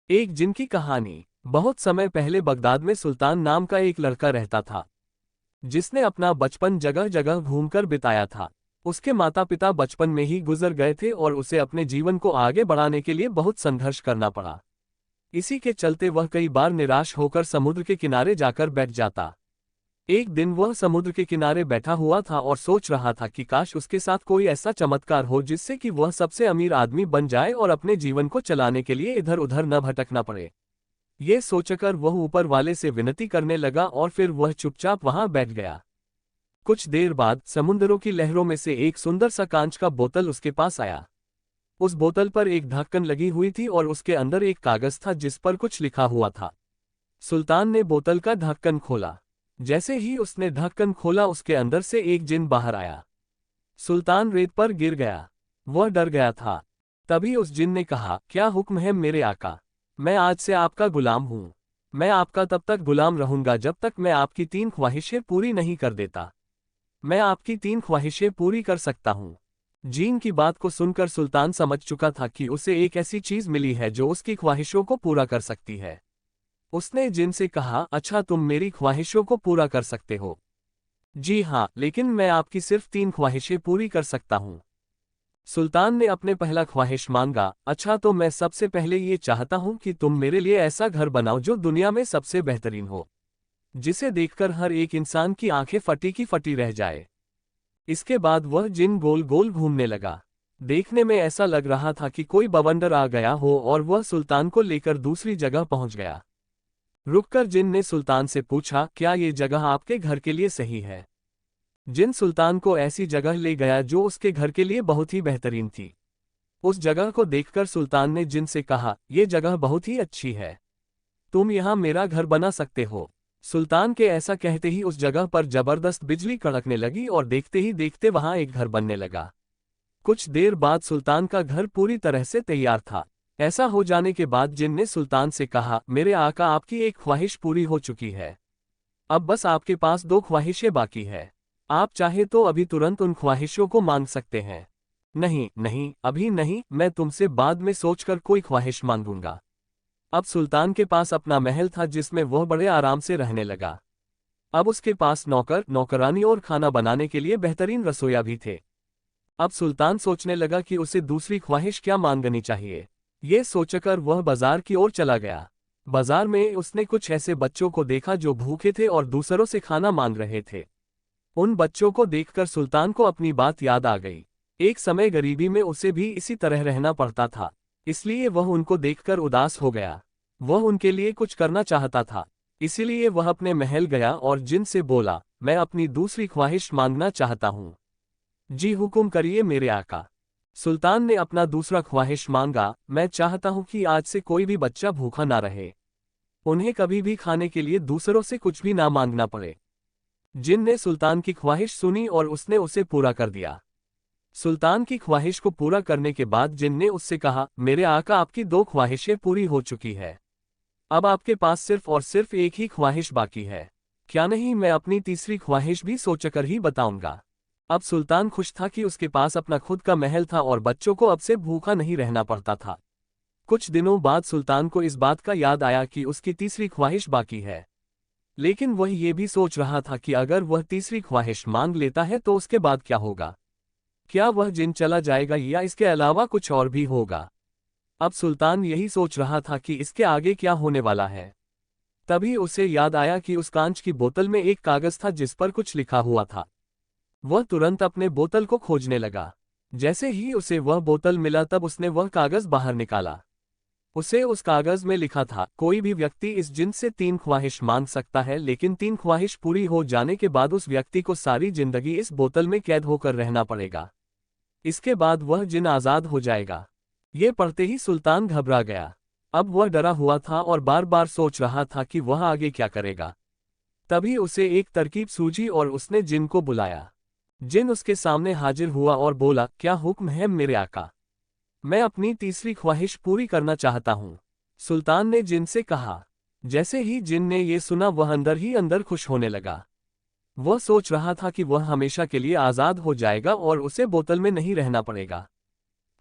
एक जिन की कहानी। बहुत समय पहले बगदाद में सुल्तान नाम का एक लड़का रहता था, जिसने अपना बचपन जगह जगह घूमकर बिताया था। उसके माता पिता बचपन में ही गुजर गए थे और उसे अपने जीवन को आगे बढ़ाने के लिए बहुत संघर्ष करना पड़ा। इसी के चलते वह कई बार निराश होकर समुद्र के किनारे जाकर बैठ जाता। एक दिन वह समुद्र के किनारे बैठा हुआ था और सोच रहा था कि काश उसके साथ कोई ऐसा चमत्कार हो जिससे कि वह सबसे अमीर आदमी बन जाए और अपने जीवन को चलाने के लिए इधर उधर न भटकना पड़े। ये सोचकर वह ऊपर वाले से विनती करने लगा और फिर वह चुपचाप वहां बैठ गया। कुछ देर बाद समुद्रों की लहरों में से एक सुंदर सा कांच का बोतल उसके पास आया। उस बोतल पर एक ढक्कन लगी हुई थी और उसके अंदर एक कागज था जिस पर कुछ लिखा हुआ था। सुल्तान ने बोतल का ढक्कन खोला। जैसे ही उसने ढक्कन खोला उसके अंदर से एक जिन बाहर आया। सुल्तान रेत पर गिर गया। वह डर गया था। तभी उस जिन ने कहा, क्या हुक्म है मेरे आका? मैं आज से आपका गुलाम हूँ। मैं आपका तब तक गुलाम रहूंगा जब तक मैं आपकी 3 ख्वाहिशें पूरी नहीं कर देता। मैं आपकी 3 ख्वाहिशें पूरी कर सकता हूँ। जीन की बात को सुनकर सुल्तान समझ चुका था कि उसे एक ऐसी चीज मिली है जो उसकी ख्वाहिशों को पूरा कर सकती है। उसने जिन से कहा, अच्छा तुम मेरी ख्वाहिशों को पूरा कर सकते हो? जी हाँ, लेकिन मैं आपकी सिर्फ 3 ख्वाहिशें पूरी कर सकता हूँ। सुल्तान ने अपने पहला ख्वाहिश मांगा, अच्छा तो मैं सबसे पहले ये चाहता हूँ कि तुम मेरे लिए ऐसा घर बनाओ जो दुनिया में सबसे बेहतरीन हो, जिसे देखकर हर एक इंसान की आंखें फटी की फटी रह जाए। इसके बाद वह जिन गोल गोल घूमने लगा। देखने में ऐसा लग रहा था कि कोई बवंडर आ गया हो और वह सुल्तान को लेकर दूसरी जगह पहुंच गया। रुककर जिन ने सुल्तान से पूछा, क्या ये जगह आपके घर के लिए सही है? जिन सुल्तान को ऐसी जगह ले गया जो उसके घर के लिए बहुत ही बेहतरीन थी। उस जगह को देखकर सुल्तान ने जिन से कहा, ये जगह बहुत ही अच्छी है, तुम यहाँ मेरा घर बना सकते हो। सुल्तान के ऐसा कहते ही उस जगह पर जबरदस्त बिजली कड़कने लगी और देखते ही देखते वहां एक घर बनने लगा। कुछ देर बाद सुल्तान का घर पूरी तरह से तैयार था। ऐसा हो जाने के बाद जिन ने सुल्तान से कहा, मेरे आका आपकी एक ख्वाहिश पूरी हो चुकी है। अब बस आपके पास 2 ख्वाहिशें बाकी है। आप चाहे तो अभी तुरंत उन ख्वाहिशों को मांग सकते हैं। नहीं नहीं, अभी नहीं, मैं तुमसे बाद में सोचकर कोई ख्वाहिश मांगूंगा। अब सुल्तान के पास अपना महल था जिसमें वह बड़े आराम से रहने लगा। अब उसके पास नौकर नौकरानी और खाना बनाने के लिए बेहतरीन रसोइया भी थे। अब सुल्तान सोचने लगा कि उसे दूसरी ख्वाहिश क्या मांगनी चाहिए। ये सोचकर वह बाजार की ओर चला गया। बाजार में उसने कुछ ऐसे बच्चों को देखा जो भूखे थे और दूसरों से खाना मांग रहे थे। उन बच्चों को देखकर सुल्तान को अपनी बात याद आ गई। एक समय गरीबी में उसे भी इसी तरह रहना पड़ता था, इसलिए वह उनको देखकर उदास हो गया। वह उनके लिए कुछ करना चाहता था, इसीलिए वह अपने महल गया और जिन से बोला, मैं अपनी दूसरी ख्वाहिश मांगना चाहता हूँ। जी हुक्म करिए मेरे आका। सुल्तान ने अपना दूसरा ख्वाहिश मांगा, मैं चाहता हूँ कि आज से कोई भी बच्चा भूखा ना रहे, उन्हें कभी भी खाने के लिए दूसरों से कुछ भी ना मांगना पड़े। जिन ने सुल्तान की ख्वाहिश सुनी और उसने उसे पूरा कर दिया। सुल्तान की ख्वाहिश को पूरा करने के बाद जिन ने उससे कहा, मेरे आका आपकी 2 ख्वाहिशें पूरी हो चुकी है। अब आपके पास सिर्फ और सिर्फ एक ही ख्वाहिश बाकी है। क्या नहीं, मैं अपनी तीसरी ख्वाहिश भी सोचकर ही बताऊंगा। अब सुल्तान खुश था कि उसके पास अपना खुद का महल था और बच्चों को अब से भूखा नहीं रहना पड़ता था। कुछ दिनों बाद सुल्तान को इस बात का याद आया कि उसकी तीसरी ख्वाहिश बाकी है, लेकिन वह ये भी सोच रहा था कि अगर वह तीसरी ख्वाहिश मांग लेता है तो उसके बाद क्या होगा। क्या वह जिन चला जाएगा या इसके अलावा कुछ और भी होगा? अब सुल्तान यही सोच रहा था कि इसके आगे क्या होने वाला है। तभी उसे याद आया कि उस कांच की बोतल में एक कागज था जिस पर कुछ लिखा हुआ था। वह तुरंत अपने बोतल को खोजने लगा। जैसे ही उसे वह बोतल मिला तब उसने वह कागज बाहर निकाला। उसे उस कागज में लिखा था, कोई भी व्यक्ति इस जिन से 3 ख्वाहिश मांग सकता है, लेकिन 3 ख्वाहिश पूरी हो जाने के बाद उस व्यक्ति को सारी जिंदगी इस बोतल में कैद होकर रहना पड़ेगा। इसके बाद वह जिन आज़ाद हो जाएगा। ये पढ़ते ही सुल्तान घबरा गया। अब वह डरा हुआ था और बार बार सोच रहा था कि वह आगे क्या करेगा। तभी उसे एक तरकीब सूझी और उसने जिन को बुलाया। जिन उसके सामने हाजिर हुआ और बोला, क्या हुक्म है मेरे आका? मैं अपनी तीसरी ख्वाहिश पूरी करना चाहता हूँ। सुल्तान ने जिन से कहा। जैसे ही जिन ने ये सुना वह अंदर ही अंदर खुश होने लगा। वह सोच रहा था कि वह हमेशा के लिए आज़ाद हो जाएगा और उसे बोतल में नहीं रहना पड़ेगा।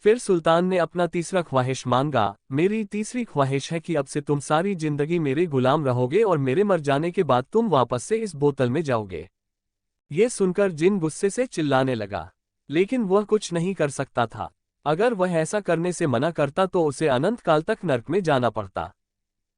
फिर सुल्तान ने अपना तीसरा ख्वाहिश मांगा, मेरी तीसरी ख्वाहिश है कि अब से तुम सारी जिंदगी मेरे गुलाम रहोगे और मेरे मर जाने के बाद तुम वापस से इस बोतल में जाओगे। ये सुनकर जिन गुस्से से चिल्लाने लगा, लेकिन वह कुछ नहीं कर सकता था। अगर वह ऐसा करने से मना करता तो उसे अनंत काल तक नर्क में जाना पड़ता।